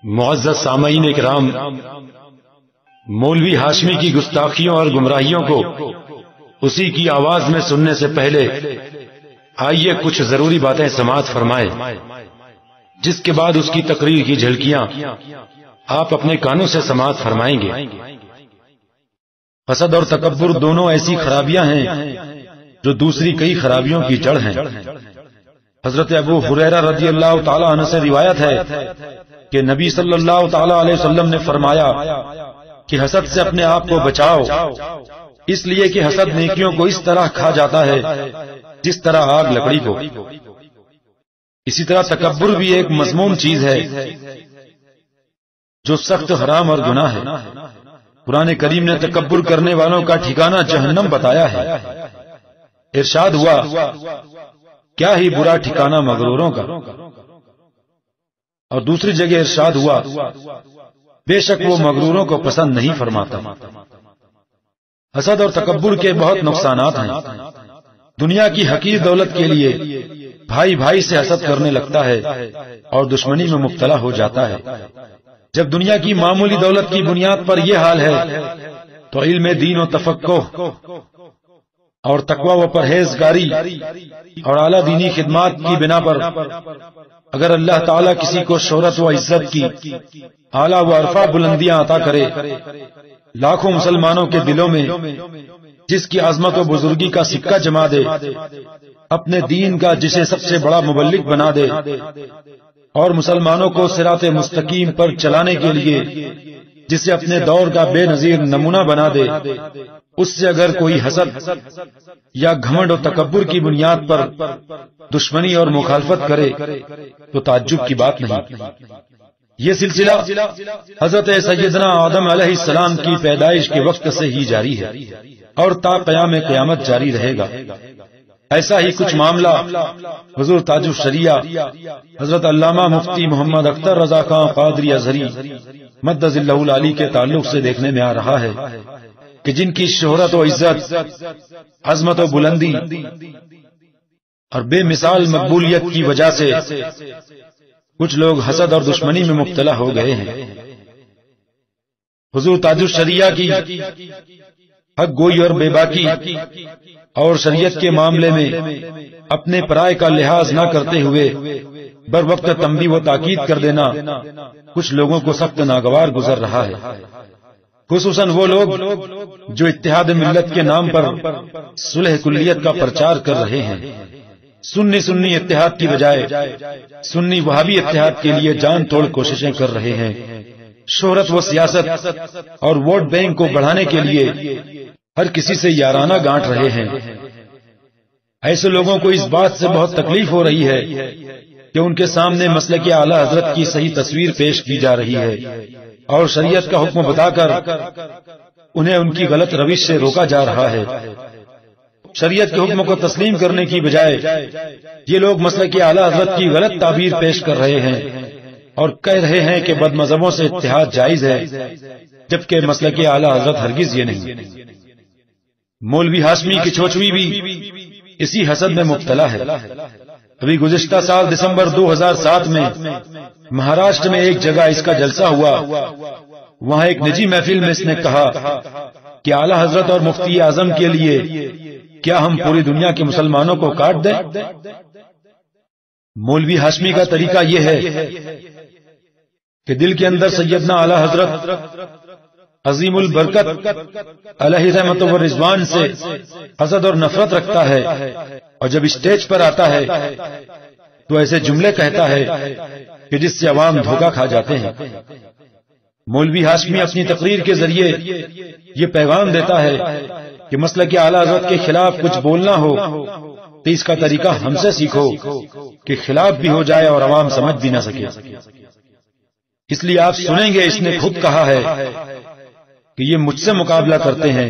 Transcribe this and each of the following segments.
معزز سامعین اکرام، مولوی ہاشمی کی گستاخیوں اور گمراہیوں کو اسی کی آواز میں سننے سے پہلے آئیے کچھ ضروری باتیں سماعت فرمائے، جس کے بعد اس کی تقریر کی جھلکیاں آپ اپنے کانوں سے سماعت فرمائیں گے۔ حسد اور تکبر دونوں ایسی خرابیاں ہیں جو دوسری کئی خرابیوں کی جڑ ہیں۔ حضرت ابو ہریرہ رضی اللہ تعالی عنہ سے روایت ہے کہ نبی صلی اللہ تعالی علیہ وسلم نے فرمایا کہ حسد سے اپنے آپ کو بچاؤ، اس لیے کہ حسد نیکیوں کو اس طرح کھا جاتا ہے جس طرح آگ لکڑی کو۔ اسی طرح تکبر بھی ایک مذموم چیز ہے جو سخت حرام اور گناہ ہے۔ قرآن کریم نے تکبر کرنے والوں کا ٹھکانہ جہنم بتایا ہے۔ ارشاد ہوا، کیا ہی برا ٹھکانہ مغروروں کا۔ اور دوسری جگہ ارشاد ہوا، بے شک وہ مغروروں کو پسند نہیں فرماتا۔ حسد اور تکبر کے بہت نقصانات ہیں۔ دنیا کی حقیر دولت کے لیے بھائی بھائی سے حسد کرنے لگتا ہے اور دشمنی میں مبتلا ہو جاتا ہے۔ جب دنیا کی معمولی دولت کی بنیاد پر یہ حال ہے تو علم دین و تفقہ اور تقوی و پرہیزگاری اور اعلیٰ دینی خدمات کی بنا پر اگر اللہ تعالیٰ کسی کو شہرت و عزت کی اعلیٰ و عرفہ بلندیاں عطا کرے، لاکھوں مسلمانوں کے دلوں میں جس کی عظمت و بزرگی کا سکہ جما دے، اپنے دین کا جسے سب سے بڑا مبلغ بنا دے اور مسلمانوں کو صراط مستقیم پر چلانے کے لیے جسے اپنے دور کا بے نظیر نمونہ بنا دے، اس سے اگر کوئی حسد یا گھمنڈ و تکبر کی بنیاد پر دشمنی اور مخالفت کرے تو تعجب کی بات نہیں۔ یہ سلسلہ حضرت سیدنا آدم علیہ السلام کی پیدائش کے وقت سے ہی جاری ہے اور تا قیام قیامت جاری رہے گا۔ ایسا ہی کچھ معاملہ حضور تاج الشریعہ حضرت علامہ مفتی محمد اختر رضا خان قادری ازہری مد ظلہ العالی کے تعلق سے دیکھنے میں آ رہا ہے کہ جن کی شہرت و عزت، عظمت و بلندی اور بے مثال مقبولیت کی وجہ سے کچھ لوگ حسد اور دشمنی میں مبتلا ہو گئے ہیں۔ حضور تاج الشریعہ کی حق گوئی اور بے باکی اور شریعت کے معاملے میں اپنے پرائے کا لحاظ نہ کرتے ہوئے بر وقت تنبیہ و تاکید کر دینا کچھ لوگوں کو سخت ناگوار گزر رہا ہے، خصوصاً وہ لوگ جو اتحاد ملت کے نام پر صلح کلیت کا پرچار کر رہے ہیں۔ سنی اتحاد کی بجائے سنی وہابی اتحاد کے لیے جان توڑ کوششیں کر رہے ہیں۔ شہرت و سیاست اور ووٹ بینک کو بڑھانے کے لیے ہر کسی سے یارانہ گانٹ رہے ہیں۔ ایسے لوگوں کو اس بات سے بہت تکلیف ہو رہی ہے کہ ان کے سامنے مسلک اعلی حضرت کی صحیح تصویر پیش کی جا رہی ہے اور شریعت کا حکم بتا کر انہیں ان کی غلط روش سے روکا جا رہا ہے۔ شریعت کے حکم کو تسلیم کرنے کی بجائے یہ لوگ مسلک اعلی حضرت کی غلط تعبیر پیش کر رہے ہیں اور کہہ رہے ہیں کہ بد مذہبوں سے اتحاد جائز ہے، جبکہ مسلک اعلی حضرت ہرگز یہ نہیں۔ مولوی ہاشمی کی چوچوی بھی اسی حسد میں مبتلا ہے۔ ابھی گزشتہ سال دسمبر 2007 میں مہاراشٹر میں ایک جگہ اس کا جلسہ ہوا۔ وہاں ایک نجی محفل میں اس نے کہا کہ اعلی حضرت اور مفتی اعظم کے لیے کیا ہم پوری دنیا کے مسلمانوں کو کاٹ دیں؟ مولوی ہاشمی کا طریقہ یہ ہے کہ دل کے اندر سیدنا اعلی حضرت عظیم البرکت علیہ رحمت و رضوان سے حسد اور نفرت رکھتا ہے، اور جب اسٹیج پر آتا ہے تو ایسے جملے کہتا ہے کہ جس سے عوام دھوکہ کھا جاتے ہیں۔ مولوی ہاشمی اپنی تقریر کے ذریعے یہ پیغام دیتا ہے کہ مسلک اعلی حضرت کے خلاف کچھ بولنا ہو تو اس کا طریقہ ہم سے سیکھو کہ خلاف بھی ہو جائے اور عوام سمجھ بھی نہ سکے۔ اس لیے آپ سنیں گے اس نے خود کہا ہے کہ یہ مجھ سے مقابلہ کرتے ہیں،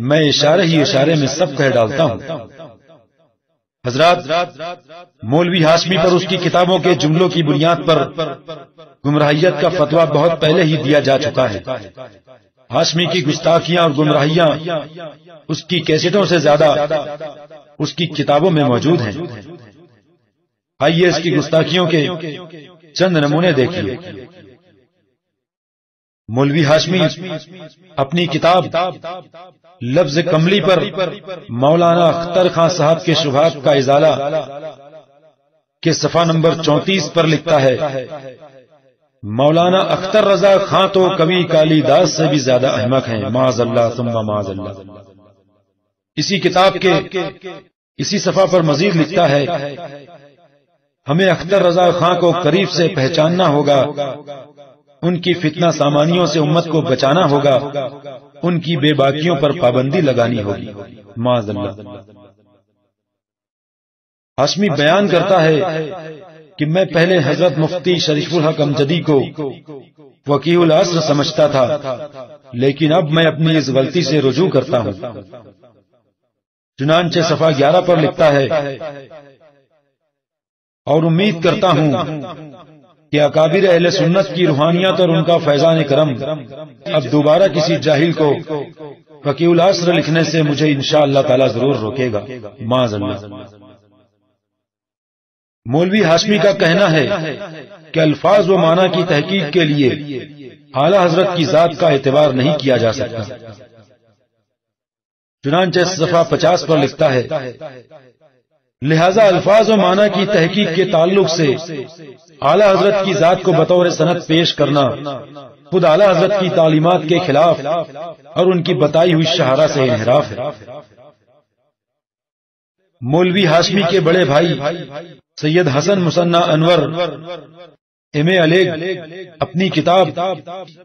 میں اشارے ہی اشارے میں سب کہہ ڈالتا ہوں۔ حضرات، مولوی ہاشمی پر اس کی کتابوں کے جملوں کی بنیاد پر گمراہیت کا فتویٰ بہت پہلے ہی دیا جا چکا ہے۔ ہاشمی کی گستاخیاں اور گمراہیاں اس کی کیسٹوں سے زیادہ اس کی کتابوں میں موجود ہیں۔ آئیے اس کی گستاخیوں کے چند نمونے دیکھیے۔ مولوی ہاشمی اپنی کتاب لفظ کملی پر مولانا اختر خان صاحب کے شبہات کا ازالہ کے صفحہ نمبر 34 پر لکھتا ہے، مولانا اختر رضا خان تو کبھی کالی داس سے بھی زیادہ احمق ہیں، معاذ اللہ ثم معاذ اللہ۔ اسی کتاب کے اسی صفحہ پر مزید لکھتا ہے، ہمیں اختر رضا خان کو قریب سے پہچاننا ہوگا، ان کی فتنہ سامانیوں سے امت کو بچانا ہوگا، ان کی بے باکیوں پر پابندی لگانی ہوگی، معاذ اللہ۔ ہاشمی بیان کرتا ہے کہ میں پہلے حضرت مفتی شریف الحق امجدی کو وکیل العصر سمجھتا تھا، لیکن اب میں اپنی اس غلطی سے رجوع کرتا ہوں۔ چنانچہ صفحہ 11 پر لکھتا ہے، اور امید کرتا ہوں کہ اکابر اہل سنت کی روحانیت اور ان کا فیضان کرم اب دوبارہ کسی جاہل کو وکیل العصر لکھنے سے مجھے انشاءاللہ تعالی ضرور روکے گا، معاذ اللہ۔ مولوی ہاشمی کا کہنا ہے کہ الفاظ و معنی کی تحقیق کے لیے اعلی حضرت کی ذات کا اعتبار نہیں کیا جا سکتا۔ چنانچہ صفحہ 50 پر لکھتا ہے، لہذا الفاظ و معنی کی تحقیق کے تعلق سے اعلی حضرت کی ذات کو بطور سند پیش کرنا خود اعلی حضرت کی تعلیمات کے خلاف اور ان کی بتائی ہوئی شہرہ سے انحراف ہے۔ مولوی ہاشمی کے بڑے بھائی سید حسن مثنی انور ایم.اے. علیگ اپنی کتاب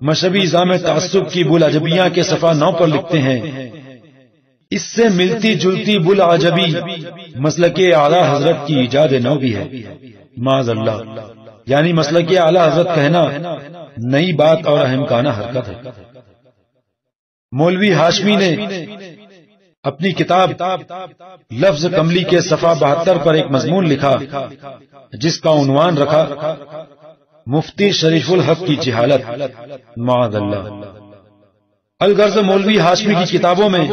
مشربی نظام تعصب کی بوالعجبیاں کے صفحہ 9 پر لکھتے ہیں، اس سے ملتی جلتی بوالعجبی مسلک اعلی حضرت کی ایجاد نو بھی ہے، معاذ اللہ۔ یعنی مسلک اعلی حضرت کہنا نئی بات اور احمقانہ حرکت ہے۔ مولوی ہاشمی نے اپنی کتاب لفظ کملی کے صفحہ 72 پر ایک مضمون لکھا جس کا عنوان رکھا مفتی شریف الحق کی جہالت، معاذ اللہ۔ الغرض مولوی ہاشمی کی کتابوں میں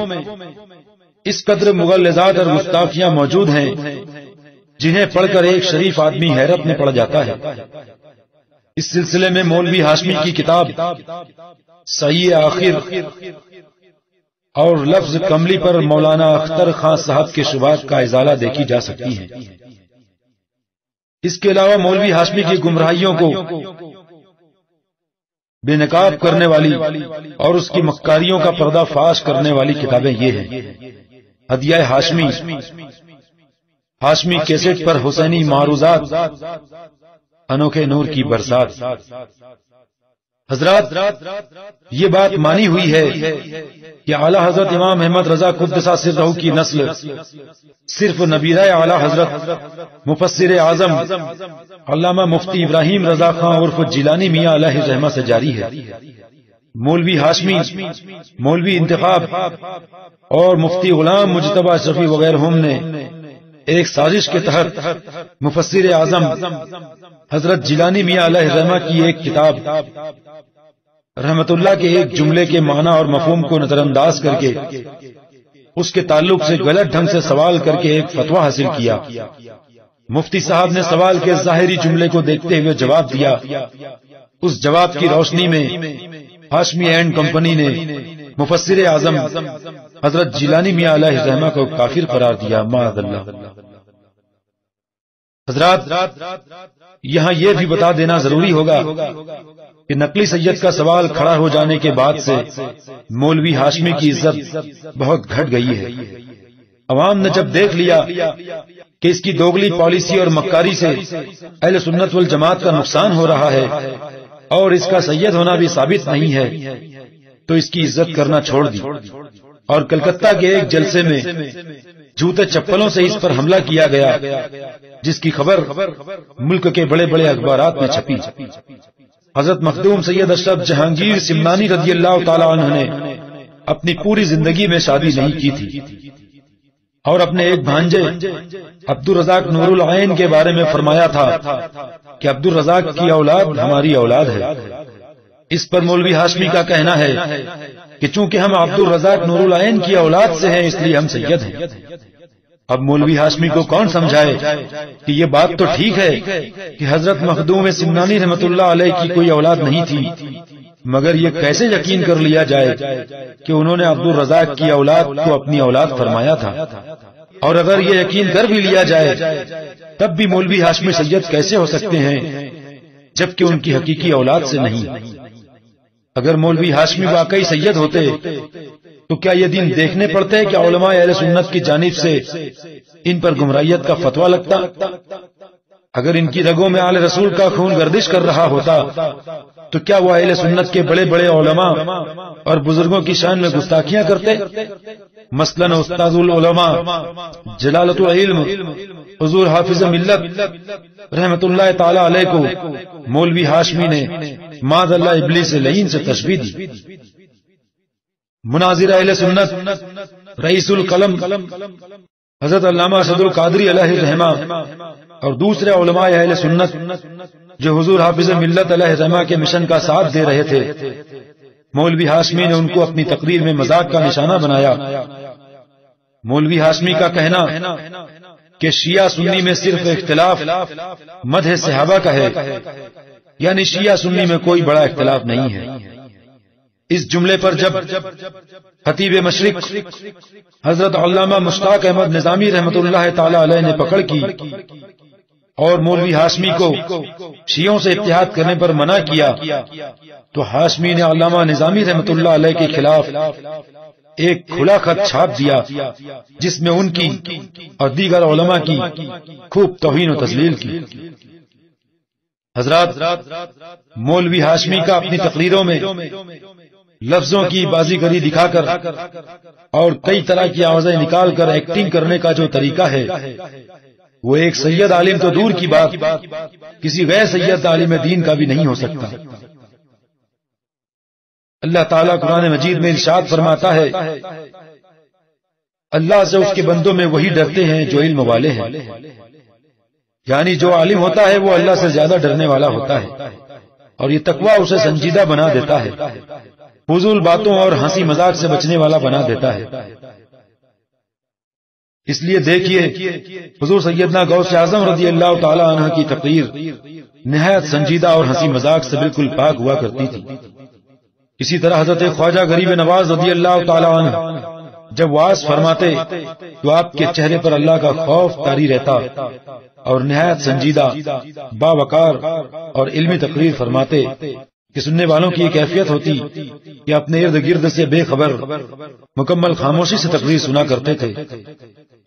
اس قدر مغلظات اور گستاخیاں موجود ہیں جنہیں پڑھ کر ایک شریف آدمی حیرت میں پڑ جاتا ہے۔ اس سلسلے میں مولوی ہاشمی کی کتاب صحیح آخر اور لفظ کملی پر مولانا اختر خان صاحب کے شبہات کا ازالہ دیکھی جا سکتی ہے۔ اس کے علاوہ مولوی ہاشمی کی گمراہیوں کو بے نقاب کرنے والی اور اس کی مکاریوں کا پردہ فاش کرنے والی کتابیں یہ ہیں: ہدیہ ہاشمی، ہاشمی کیسٹ پر حسینی معروضات، انوکھے نور کی برسات۔ حضرات، یہ بات مانی ہوئی ہے کہ اعلی حضرت امام احمد رضا قدس سرہ کی نسل صرف نبیرہ اعلی حضرت مفسر اعظم علامہ مفتی ابراہیم رضا خان عرف جیلانی میاں علیہ الرحمہ سے جاری ہے۔ مولوی ہاشمی، مولوی انتخاب اور مفتی غلام مجتبی اشرفی وغیرہ نے ایک سازش کے تحت مفسر اعظم حضرت جیلانی میاں علیہ الرحمہ کی ایک کتاب رحمت اللہ کے ایک جملے کے معنی اور مفہوم کو نظر انداز کر کے اس کے تعلق سے غلط ڈھنگ سے سوال کر کے ایک فتویٰ حاصل کیا۔ مفتی صاحب نے سوال کے ظاہری جملے کو دیکھتے ہوئے جواب دیا۔ اس جواب کی روشنی میں ہاشمی اینڈ کمپنی نے مفسر اعظم حضرت جیلانی میاں علیہ الرحمہ کو کافر قرار دیا، معاذ اللہ۔ حضرات، یہاں یہ بھی بتا دینا ضروری ہوگا کہ نقلی سید کا سوال کھڑا ہو جانے کے بعد سے مولوی ہاشمی کی عزت بہت گھٹ گئی ہے۔ عوام نے جب دیکھ لیا کہ اس کی دوگلی پالیسی اور مکاری سے اہل سنت والجماعت کا نقصان ہو رہا ہے اور اس کا سید ہونا بھی ثابت نہیں ہے، تو اس کی عزت کرنا چھوڑ دی اور کلکتہ کے ایک جلسے میں جوتے چپلوں سے اس پر حملہ کیا گیا، جس کی خبر ملک کے بڑے بڑے اخبارات میں چھپی۔ حضرت مخدوم سید اشرف جہانگیر سمنانی رضی اللہ تعالی عنہ نے اپنی پوری زندگی میں شادی نہیں کی تھی اور اپنے ایک بھانجے عبد الرزاق نور العین کے بارے میں فرمایا تھا کہ عبد الرزاق کی اولاد ہماری اولاد ہے۔ اس پر مولوی ہاشمی کا کہنا ہے کہ چونکہ ہم عبد الرزاق نور العین کی اولاد سے ہیں اس لیے ہم سید ہیں۔ اب مولوی ہاشمی کو کون سمجھائے کہ یہ بات تو ٹھیک ہے کہ حضرت مخدوم سمنانی رحمت اللہ علیہ کی کوئی اولاد نہیں تھی، مگر یہ کیسے یقین کر لیا جائے کہ انہوں نے عبد الرزاق کی اولاد کو اپنی اولاد فرمایا تھا؟ اور اگر یہ یقین کر بھی لیا جائے تب بھی مولوی ہاشمی سید کیسے ہو سکتے ہیں جبکہ ان کی حقیقی اولاد سے نہیں؟ اگر مولوی ہاشمی واقعی سید ہوتے تو کیا یہ دن دیکھنے پڑتے کہ علماء اہل سنت کی جانب سے ان پر گمراہیت کا فتویٰ لگتا؟ اگر ان کی رگوں میں آل رسول کا خون گردش کر رہا ہوتا تو کیا وہ اہل سنت کے بڑے بڑے علماء اور بزرگوں کی شان میں گستاخیاں کرتے؟ مثلاً استاذ العلماء جلالت العلم حضور حافظ ملت رحمت اللہ تعالی علیہ کو مولوی ہاشمی نے معاذ اللہ ابلیس لعین سے تشبیہ دی۔ مناظر اہل سنت رئیس القلم حضرت علامہ ارشد القادری علیہ رحمہ اور دوسرے علماء اہل سنت جو حضور حافظ ملت علیہ رحمہ کے مشن کا ساتھ دے رہے تھے، مولوی ہاشمی نے ان کو اپنی تقریر میں مذاق کا نشانہ بنایا۔ مولوی ہاشمی کا کہنا کہ شیعہ سنی میں صرف اختلاف مدح صحابہ کا ہے، یعنی شیعہ سنی میں کوئی بڑا اختلاف نہیں ہے، اس جملے پر جب خطیب مشرق حضرت علامہ مشتاق احمد نظامی رحمت اللہ تعالی علیہ نے پکڑ کی اور مولوی ہاشمی کو شیعوں سے اتحاد کرنے پر منع کیا تو ہاشمی نے علامہ نظامی رحمت اللہ علیہ کے خلاف ایک کھلا خط چھاپ دیا جس میں ان کی اور دیگر علماء کی خوب توہین و تذلیل کی۔ حضرات، مولوی ہاشمی کا اپنی تقریروں میں لفظوں کی بازیگری دکھا کر اور کئی طرح کی آوازیں نکال کر ایکٹنگ کرنے کا جو طریقہ ہے وہ ایک سید عالم تو دور کی بات کسی غیر سید عالم دین کا بھی نہیں ہو سکتا۔ اللہ تعالیٰ قرآن مجید میں ارشاد فرماتا ہے، اللہ سے اس کے بندوں میں وہی ڈرتے ہیں جو علم والے ہیں، یعنی جو عالم ہوتا ہے وہ اللہ سے زیادہ ڈرنے والا ہوتا ہے اور یہ تقویٰ اسے سنجیدہ بنا دیتا ہے، فضول باتوں اور ہنسی مذاق سے بچنے والا بنا دیتا ہے۔ اس لیے دیکھیے حضور سیدنا غوث اعظم رضی اللہ تعالی عنہ کی تقریر نہایت سنجیدہ اور ہنسی مذاق سے بالکل پاک ہوا کرتی تھی۔ اسی طرح حضرت خواجہ غریب نواز رضی اللہ تعالی عنہ جب وعظ فرماتے تو آپ کے چہرے پر اللہ کا خوف طاری رہتا اور نہایت سنجیدہ، باوقار اور علمی تقریر فرماتے کہ سننے والوں کی ایک کیفیت ہوتی کہ اپنے ارد گرد سے بے خبر مکمل خاموشی سے تقریر سنا کرتے تھے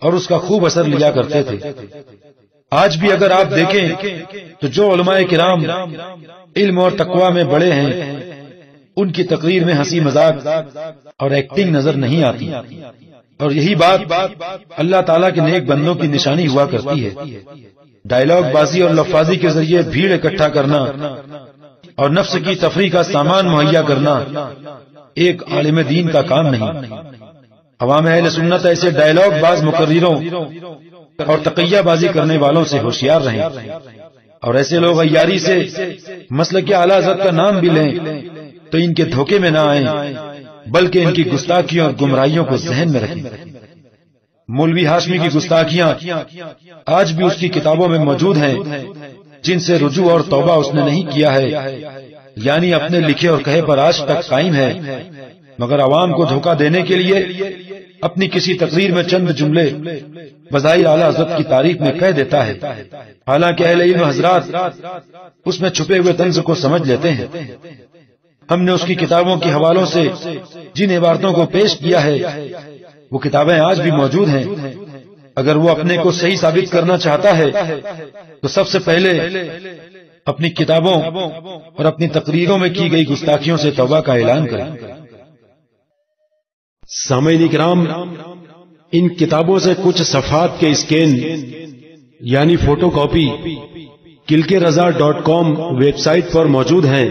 اور اس کا خوب اثر لیا کرتے تھے۔ آج بھی اگر آپ دیکھیں تو جو علماء کرام علم اور تقویٰ میں بڑے ہیں ان کی تقریر میں ہنسی مذاق اور ایکٹنگ نظر نہیں آتی، اور یہی بات اللہ تعالیٰ کے نیک بندوں کی نشانی ہوا کرتی ہے۔ ڈائلاگ بازی اور لفاظی کے ذریعے بھیڑ اکٹھا کرنا اور نفس کی تفریح کا سامان مہیا کرنا ایک عالم دین کا کام نہیں۔ عوام اہل سنت ایسے ڈائلاگ باز مقرروں اور تقیہ بازی کرنے والوں سے ہوشیار رہیں، اور ایسے لوگ عیاری سے مسلک اعلی حضرت کا نام بھی لیں تو ان کے دھوکے میں نہ آئیں بلکہ ان کی گستاخیوں اور گمراہیوں کو ذہن میں رکھیں۔ مولوی ہاشمی کی گستاخیاں آج بھی اس کی کتابوں میں موجود ہیں جن سے رجوع اور توبہ اس نے نہیں کیا ہے، یعنی اپنے لکھے اور کہے پر آج تک قائم ہے، مگر عوام کو دھوکہ دینے کے لیے اپنی کسی تقریر میں چند جملے بظاہر اعلی حضرت کی تعریف میں کہہ دیتا ہے، حالانکہ اہل علم حضرات اس میں چھپے ہوئے طنز کو سمجھ لیتے ہیں۔ ہم نے اس کی کتابوں کے حوالوں سے جن عبارتوں کو پیش کیا ہے وہ کتابیں آج بھی موجود ہیں۔ اگر وہ اپنے کو صحیح ثابت کرنا چاہتا ہے تو سب سے پہلے اپنی کتابوں اور اپنی تقریروں میں کی گئی گستاخیوں سے توبہ کا اعلان کریں۔ سامعین کرام، ان کتابوں سے کچھ صفحات کے اسکین یعنی photocopy kilkereza.com website پر موجود ہیں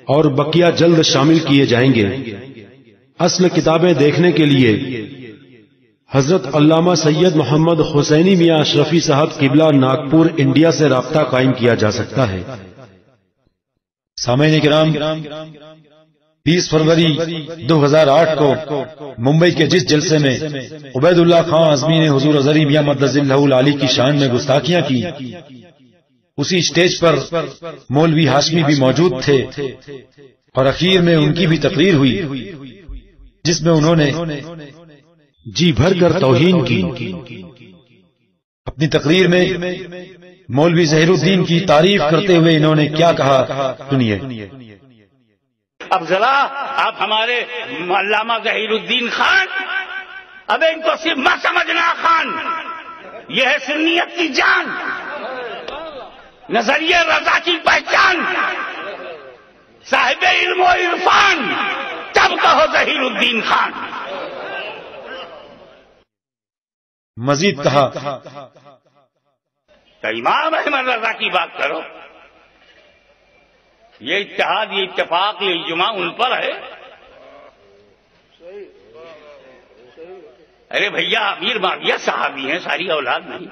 اور بقیہ جلد شامل کیے جائیں گے۔ اصل کتابیں دیکھنے کے لیے حضرت علامہ سید محمد حسینی میاں اشرفی صاحب قبلہ ناگپور انڈیا سے رابطہ قائم کیا جا سکتا ہے۔ سامعین کرام، 20 فروری 2008 کو ممبئی کے جس جلسے میں عبید اللہ خان اعظمی نے حضور ازہری میاں مدظ اللہ العالی کی شان میں گستاخیاں کی، اسی اسٹیج پر مولوی ہاشمی بھی موجود تھے اور اخیر میں ان کی بھی تقریر ہوئی جس میں انہوں نے جی بھر کر توہین کی۔ اپنی تقریر میں مولوی ظہیر الدین کی تعریف کرتے ہوئے انہوں نے کیا کہا سنیے۔ اب ذرا آپ ہمارے علامہ ظہیر الدین خان، اب ان کو صرف مت سمجھنا خان، یہ ہے سنیت کی جان، نظریہ رضا کی پہچان، صاحب علم و عرفان، تب کہو ظہیر الدین خان۔ مزید کہا تو امام احمد رضا کی بات کرو، یہ اتحاد، یہ اتفاق، یہ اجماع ان پر ہے۔ ارے بھیا امیر معاویہ صحابی ہیں، ساری اولاد نہیں۔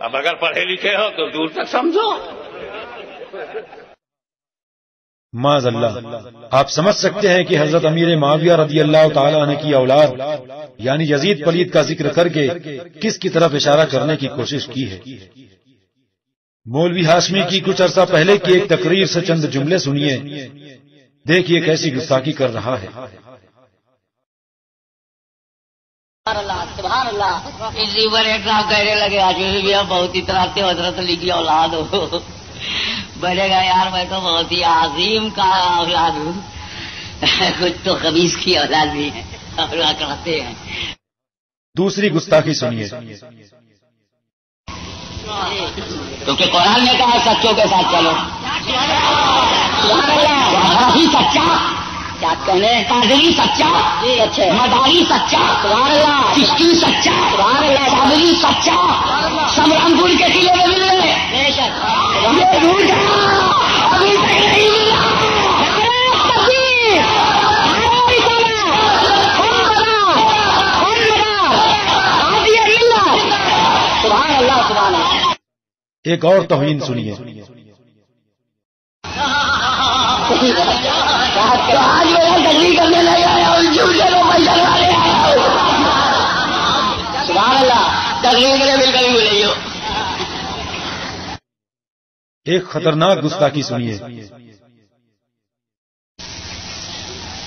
اب اگر پڑھے لکھے ہو تو دور تک سمجھو۔ معاذ اللہ، آپ سمجھ سکتے ہیں کہ حضرت امیر معاویہ رضی اللہ تعالی عنہ کی اولاد یعنی یزید پلید کا ذکر کر کے کس کی طرف اشارہ کرنے کی کوشش کی ہے۔ مولوی ہاشمی کی کچھ عرصہ پہلے کی ایک تقریر سے چند جملے سنیے، دیکھیے کیسی گستاخی کر رہا ہے۔ سبحان اللہ، اسی پر ایک صاحب کہنے لگے آج بھی آپ بہت اتراتے ہو، حضرت علی کی اولاد ہو۔ بڑے گا یار میں تو بہت ہی عظیم کا اولاد ہوں، کچھ تو خبیث کی اولاد بھی ہے اور کہتے ہیں۔ دوسری گستاخی سنیے۔ کیونکہ قرآن نے کہا سچوں کے ساتھ چلو، ہی سچا کیا کہنے، قادری سچا، مداری سچا، چشتی سچا، بابری سچا، سمران پور کے قلعے میں ملے ابھی تک نہیں ملا۔ سبحان اللہ سبحان اللہ۔ ایک اور توہین سنیے۔ آج میرا تقریر کرنے نہیں آیا ہوں، جھوٹے لوگ پیسہ والے آیا ہوں۔ سبحان اللہ، تقریر کے لیے بالکل ہی بھولے ہو۔ ایک خطرناک گستاخی سنیے۔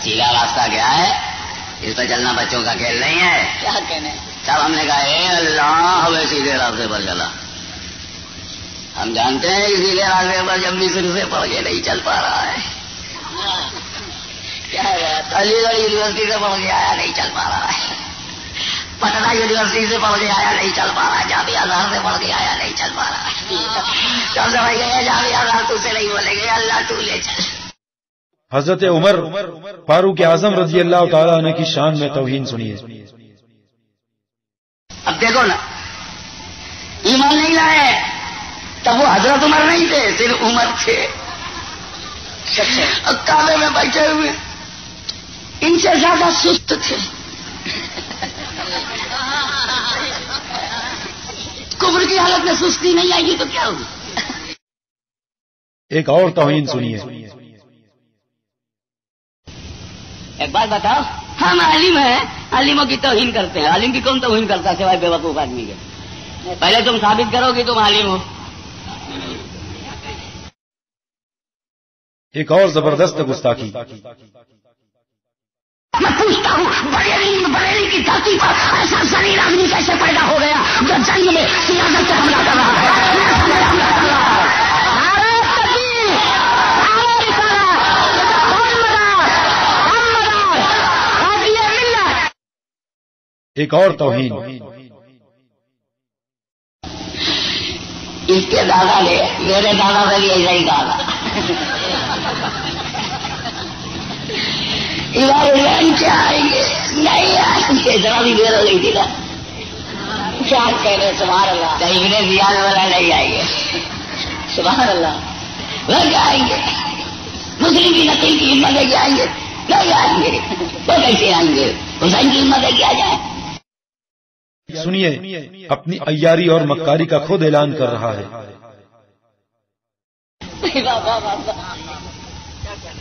سیدھا راستہ کیا ہے، اس پہ چلنا بچوں کا کھیل نہیں ہے۔ کیا کہنے، تب ہم نے کہا اے اللہ ہمیں سیدھے راستے پر چلا۔ ہم جانتے ہیں کہ سیدھے راستے پر جب مصر سے پہنچے نہیں چل پا رہا ہے، علی گڑھ یونیورسٹی سے پہنچ کے آیا نہیں چل پا رہا ہے، پٹنہ یونیورسٹی سے پہنچ کے آیا نہیں چل پا رہا ہے، جامعہ ازہر سے پڑھ کے آیا نہیں چل پا رہا ہے۔ سب سمجھ گئے جامعہ ازہر تجھ سے نہیں بولیں گے، اللہ تو لے چل۔ حضرت عمر فاروق اعظم رضی اللہ تعالی عنہ کی شان میں توہین سنیے۔ اب دیکھو نا، ایمان نہیں لائے تب وہ حضرت عمر نہیں تھے، صرف عمر تھے۔ کعبے میں بیٹھے ہوئے ان سے زیادہ سست تھے۔ کفر کی حالت میں سستی نہیں آئے گی تو کیا ہوگی؟ ایک اور توہین سنیے۔ ایک بات بتاؤ، ہم عالم ہیں، عالموں کی توہین کرتے ہیں۔ عالم کی کون توہین کرتا ہے سوائے بے وقوف آدمی کے؟ پہلے تم ثابت کرو کہ تم عالم ہو۔ ایک اور زبردست گستاخی۔ میں پوچھتا ہوں بریلی کی دھرتی پر ایسا ذلیل آدمی کیسے پیدا ہو گیا جو جنگ میں سیاست سے حملہ کر رہا ہے؟ ایک اور توہین۔ اس کے دادا نے میرے دادا سے بھی ایسا ہی کہا تھا، کیا آئیں گے نہیں آئیں گے، ذرا بھی دیر ہو گئی تھی نا، کیا کہنے سبحان اللہ، ابن زیاد والا نہیں آئیں گے، سبحان اللہ، وہ کیا آئیں گے؟ مسلم کی نقل کی ہمت ہے کہ آئیں گے؟ نہیں آئیں گے، وہ کیسے آئیں گے؟ حسین کی ہمت ہے کہ آ جائیں؟ سنیے، اپنی عیاری اور مکاری کا خود اعلان کر رہا ہے۔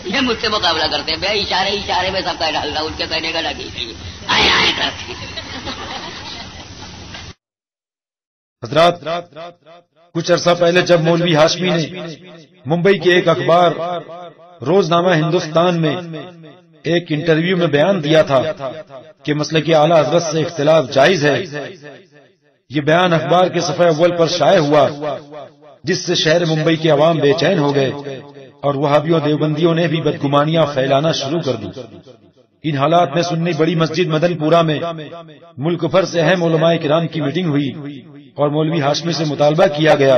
یہ مجھ سے مقابلہ کرتے ہیں، بے اشارے اشارے میں سب کا ڈالتا، ان کے کہنے کا لگی آئے آئے کرتے حضرات، کچھ عرصہ پہلے جب مولوی ہاشمی نے ممبئی کے ایک اخبار روزنامہ ہندوستان میں ایک انٹرویو میں بیان دیا تھا کہ مسلک اعلی حضرت سے اختلاف جائز ہے، یہ بیان اخبار کے صفحہ اول پر شائع ہوا، جس سے شہر ممبئی کے عوام بے چین ہو گئے اور وہابیوں دیوبندیوں نے بھی بدگمانیاں پھیلانا شروع کر دی۔ ان حالات میں سنی بڑی مسجد مدن پورہ میں ملک بھر سے اہم علماء کرام کی میٹنگ ہوئی اور مولوی ہاشمی سے مطالبہ کیا گیا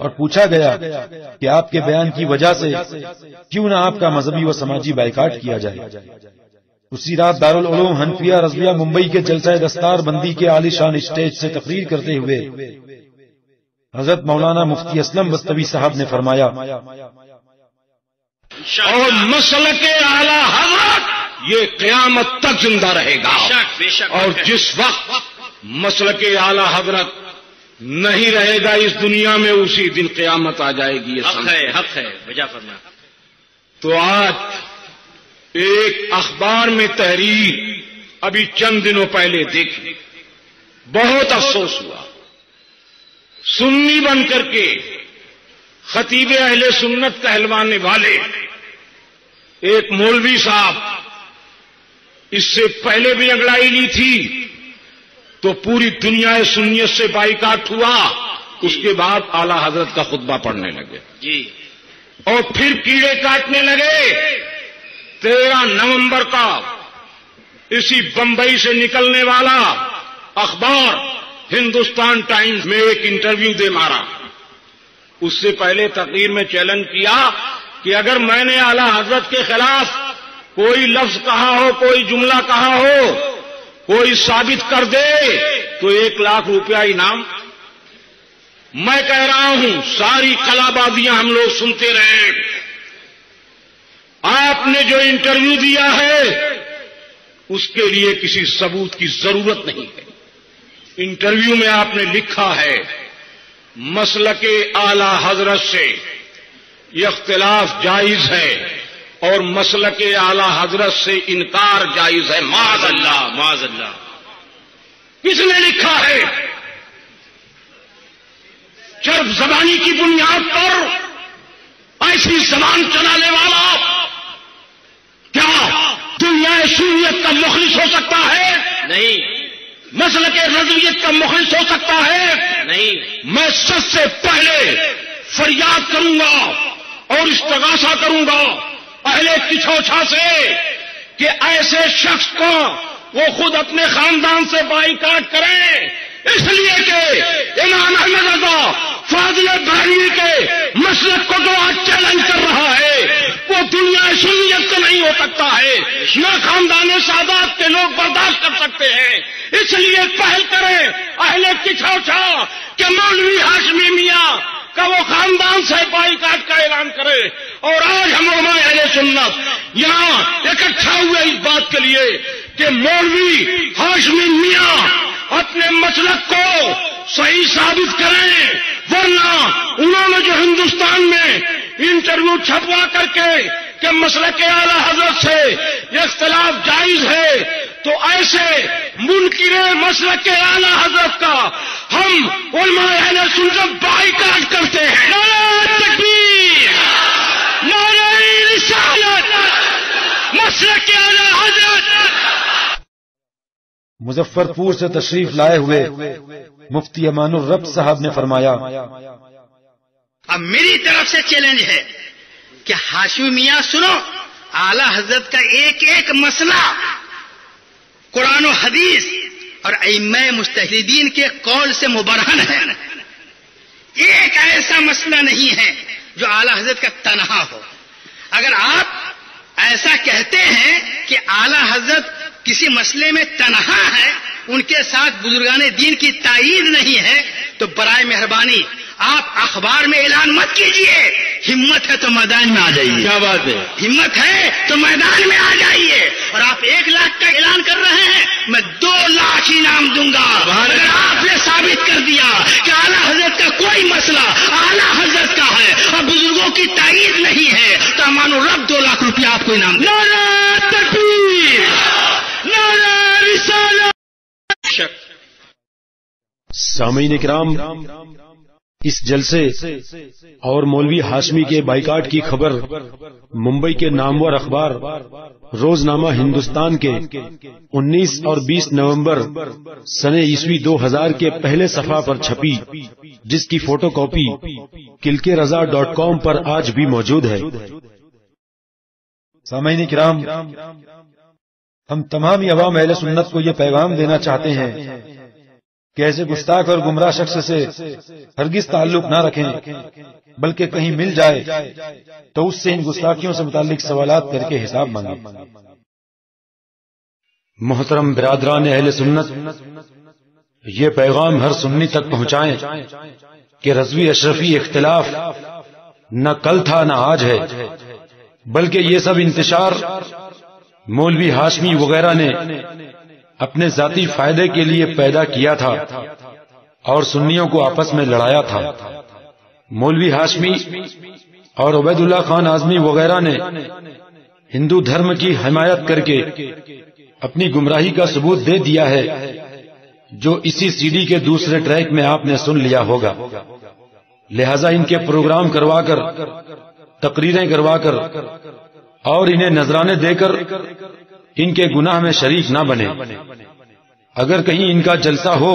اور پوچھا گیا کہ آپ کے بیان کی وجہ سے کیوں نہ آپ کا مذہبی و سماجی بائیکاٹ کیا جائے۔ اسی رات دارالعلوم حنفیہ رضویہ ممبئی کے جلسہ دستار بندی کے عالی شان اسٹیج سے تقریر کرتے ہوئے حضرت مولانا مفتی اسلم بستوی صاحب نے فرمایا، اور مسلک اعلی حضرت یہ قیامت تک زندہ رہے گا، اور جس وقت مسلک اعلی حضرت نہیں رہے گا اس دنیا میں، اسی دن قیامت آ جائے گی۔ حق ہے وجہ فرما۔ تو آج ایک اخبار میں تحریر ابھی چند دنوں پہلے دیکھی، بہت افسوس ہوا، سنی بن کر کے خطیب اہل سنت کہلوانے والے ایک مولوی صاحب، اس سے پہلے بھی انگڑائی لی تھی تو پوری دنیا سنیت سے بائیکاٹ ہوا، اس کے بعد اعلی حضرت کا خطبہ پڑھنے لگے جی، اور پھر کیڑے کاٹنے لگے۔ 13 نومبر کا اسی بمبئی سے نکلنے والا اخبار ہندوستان ٹائمز میں ایک انٹرویو دے مارا۔ اس سے پہلے تقریر میں چیلنج کیا کہ اگر میں نے اعلی حضرت کے خلاف کوئی لفظ کہا ہو، کوئی جملہ کہا ہو، کوئی ثابت کر دے تو 1 لاکھ روپیہ انعام۔ میں کہہ رہا ہوں ساری کلابازیاں ہم لوگ سنتے رہے، آپ نے جو انٹرویو دیا ہے اس کے لیے کسی ثبوت کی ضرورت نہیں ہے۔ انٹرویو میں آپ نے لکھا ہے مسلک اعلی حضرت سے یہ اختلاف جائز ہے اور مسلک اعلی حضرت سے انکار جائز ہے۔ معاذ اللہ، معاذ اللہ۔ کس نے لکھا ہے؟ چرب زبانی کی بنیاد پر ایسی زبان چلانے والا کیا دنیا سنیت کا مخلص ہو سکتا ہے؟ نہیں۔ مسلک رضویت کا مخلص ہو سکتا ہے؟ نہیں۔ میں سب سے پہلے فریاد کروں گا اور استغاثہ کروں گا اہل کچھوچھا سے کہ ایسے شخص کو وہ خود اپنے خاندان سے بائیکاٹ کریں، اس لیے کہ امام احمد رضا فاضل بریلوی کے مسلک کو جو آج چیلنج کر رہا ہے وہ دنیا سنیت سے نہیں ہو سکتا ہے، نہ خاندان سادات کے لوگ برداشت کر سکتے ہیں۔ اس لیے پہل کریں اہل کچھوچھا کہ مولوی ہاشمی میاں کا وہ خاندان سے بائیکاٹ کا اعلان کرے۔ اور آج ہم علماء اہل سنت یہاں اکٹھا ہوئے اس بات کے لیے کہ مولوی ہاشمی میاں اپنے مسلک کو صحیح ثابت کریں، ورنہ انہوں نے جو ہندوستان میں انٹرویو چھپوا کر کے کہ مسلک اعلی حضرت سے یہ اختلاف جائز ہے، تو ایسے منکر مسلک اعلی حضرت کا ہم علماء اہل سنت بائیکاٹ کرتے ہیں۔ نعرہ تکبیر، نعرہ رسالت، مسلک اعلی حضرت۔ مظفر پور سے تشریف لائے ہوئے مفتی امان الرب صاحب نے فرمایا، اب میری طرف سے چیلنج ہے کہ ہاشمی میاں سنو، اعلی حضرت کا ایک ایک مسئلہ قرآن و حدیث اور ائمہ مجتہدین کے قول سے مبرہن ہے، ایک ایسا مسئلہ نہیں ہے جو اعلی حضرت کا تنہا ہو۔ اگر آپ ایسا کہتے ہیں کہ اعلی حضرت کسی مسئلے میں تنہا ہے، ان کے ساتھ بزرگان دین کی تائید نہیں ہے، تو برائے مہربانی آپ اخبار میں اعلان مت کیجئے، ہمت ہے تو میدان میں آ جائیے۔ کیا بات ہے؟ ہمت ہے تو میدان میں آ جائیے۔ اور آپ 1 لاکھ کا اعلان کر رہے ہیں، میں 2 لاکھ انعام دوں گا اگر آپ نے ثابت کر دیا کہ اعلی حضرت کا کوئی مسئلہ اعلی حضرت کا ہے اور بزرگوں کی تائید نہیں ہے، تو امان الرب 2 لاکھ روپیہ آپ کو انعام دے۔ نعرہ تکبیر، نعرہ رسالت۔ سامعین کرام، اس جلسے اور مولوی ہاشمی کے بائیکاٹ کی خبر ممبئی کے نامور اخبار روزنامہ ہندوستان کے 19 اور 20 نومبر سنہ عیسوی 2000 کے پہلے صفحہ پر چھپی، جس کی فوٹو کاپی kilkereza.com پر آج بھی موجود ہے۔ سامعین کرام، ہم تمام عوام اہل سنت کو یہ پیغام دینا چاہتے ہیں کہ ایسے گستاخ اور گمراہ شخص سے ہرگز تعلق نہ رکھیں، بلکہ کہیں مل جائے تو اس سے ان گستاخیوں سے متعلق سوالات کر کے حساب مانگیں۔ محترم برادران اہل سنت، یہ پیغام ہر سنی تک پہنچائیں کہ رضوی اشرفی اختلاف نہ کل تھا نہ آج ہے، بلکہ یہ سب انتشار مولوی ہاشمی وغیرہ نے اپنے ذاتی فائدے کے لیے پیدا کیا تھا اور سنیوں کو آپس میں لڑایا تھا۔ مولوی ہاشمی اور عبید اللہ خان اعظمی وغیرہ نے ہندو دھرم کی حمایت کر کے اپنی گمراہی کا ثبوت دے دیا ہے، جو اسی سی ڈی کے دوسرے ٹریک میں آپ نے سن لیا ہوگا۔ لہذا ان کے پروگرام کروا کر، تقریریں کروا کر اور انہیں نذرانے دے کر ان کے گناہ میں شریک نہ بنے۔ اگر کہیں ان کا جلسہ ہو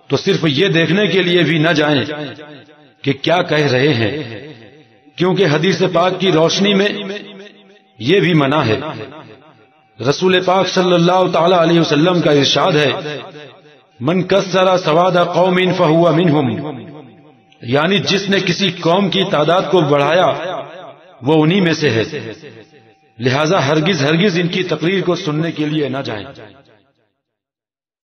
تو صرف یہ دیکھنے کے لیے بھی نہ جائیں کہ کیا کہہ رہے ہیں، کیونکہ حدیث پاک کی روشنی میں یہ بھی منع ہے۔ رسول پاک صلی اللہ تعالی علیہ وسلم کا ارشاد ہے، من کثر سواد قوم فہو منہم، یعنی جس نے کسی قوم کی تعداد کو بڑھایا وہ انہی میں سے ہے۔ لہذا ہرگز ان کی تقریر کو سننے کے لیے نہ جائیں۔